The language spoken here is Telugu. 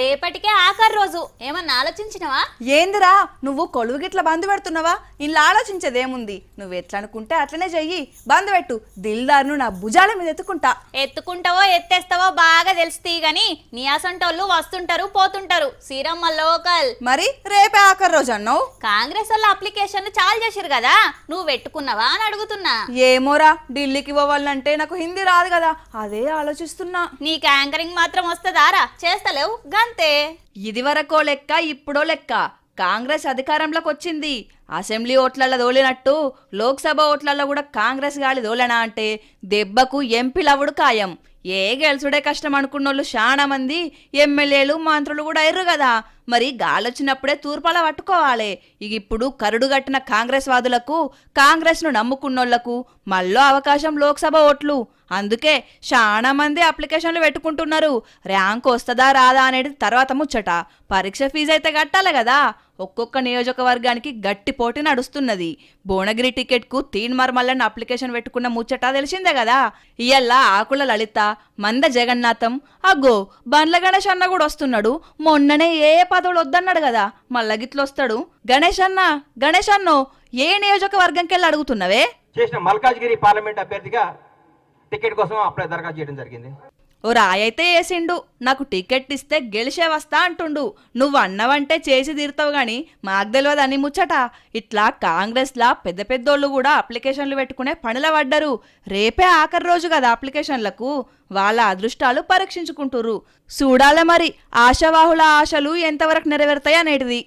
రేపటికే ఆఖరి రోజు ఏమన్నా ఆలోచించినవా? ఏందిరా నువ్వు కొలువు గిట్ల బంద్ పెడుతున్నావా? ఇలా ఆలోచించేదేముంది, నువ్వు ఎట్లా అనుకుంటే అట్లనే చెయ్యి. బంద్ పెట్టు, దిల్దార్ను నా భుజాల మీద ఎత్తుకుంటా. ఎత్తుకుంటావో ఎత్తేస్తావో బాగా తెలుస్తీ గాని నీ అసంటోళ్ళు వస్తుంటారు పోతుంటారు. శ్రీరమ్మ లోకల్. మరి రేపే ఆఖరి రోజు అన్నావు. కాంగ్రెస్ వాళ్ళ అప్లికేషన్లు చాలా చేసిరు కదా, నువ్వు పెట్టుకున్నావా అని అడుగుతున్నా. ఏమోరా, ఢిల్లీకి పోవాలంటే నాకు హిందీ రాదు కదా, అదే ఆలోచిస్తున్నా. నీకు యాంకరింగ్ మాత్రం వస్తుందారా? చేస్తలేవు గంతే. ఇది వరకో లెక్క ఇప్పుడో లెక్క. కాంగ్రెస్ అధికారంలోకి వచ్చింది, అసెంబ్లీ ఓట్లల్లో దోలినట్టు లోక్సభ ఓట్లల్లో కూడా కాంగ్రెస్ గాలి దోలనా అంటే దెబ్బకు ఎంపీలవుడు ఖాయం. ఏ గెలుసుడే కష్టం అనుకున్నోళ్ళు చాలా మంది ఎమ్మెల్యేలు మంత్రులు కూడా అయ్యారు కదా. మరి గాలొచ్చినప్పుడే తూర్పాల పట్టుకోవాలి. ఇక ఇప్పుడు కరుడు గట్టిన కాంగ్రెస్ వాదులకు, కాంగ్రెస్ను నమ్ముకున్నోళ్లకు మళ్ళీ అవకాశం లోక్సభ ఓట్లు. అందుకే చాలా మంది అప్లికేషన్లు పెట్టుకుంటున్నారు. ర్యాంక్ వస్తుందా రాదా అనేది తర్వాత ముచ్చట. పరీక్ష ఫీజు అయితే కట్టాలి కదా. ఒక్కొక్క నియోజకవర్గానికి గట్టి పోటీ నడుస్తున్నది. భువనగిరి టికెట్కు తీన్మార్మల్లని అప్లికేషన్ పెట్టుకున్న ముచ్చట తెలిసిందే కదా. ఇయ్యల్లా ఆకుల లలిత, మంద జగన్నాథం, అగ్గో బండ్ల గణేష్ అన్న కూడా వస్తున్నాడు. మొన్ననే ఏ పదవులు వద్దన్నాడు కదా, మళ్ళా గిట్లొస్తాడు. గణేష్ అన్నో ఏ నియోజకవర్గంకి వెళ్ళి అడుగుతున్నవే? చేసిన మల్కాజ్గిరి పార్లమెంట్ అభ్యర్థిగా టికెట్ కోసం అప్లై దరఖాస్తు చేయడం జరిగింది. ఓ రాయైతే వేసిండు, నాకు టికెట్ ఇస్తే గెలిచే వస్తా అంటుండు. నువ్వు అన్నవంటే చేసి తీరుతావు గాని మాకు తెలియదు అని ముచ్చట. ఇట్లా కాంగ్రెస్లా పెద్ద పెద్దోళ్ళు కూడా అప్లికేషన్లు పెట్టుకునే పనిలో పడ్డరు. రేపే ఆఖరి రోజు కదా అప్లికేషన్లకు. వాళ్ళ అదృష్టాలు పరీక్షించుకుంటుర్రు. చూడాలే మరి ఆశావాహుల ఆశలు ఎంతవరకు నెరవేరుతాయి అనేటిది.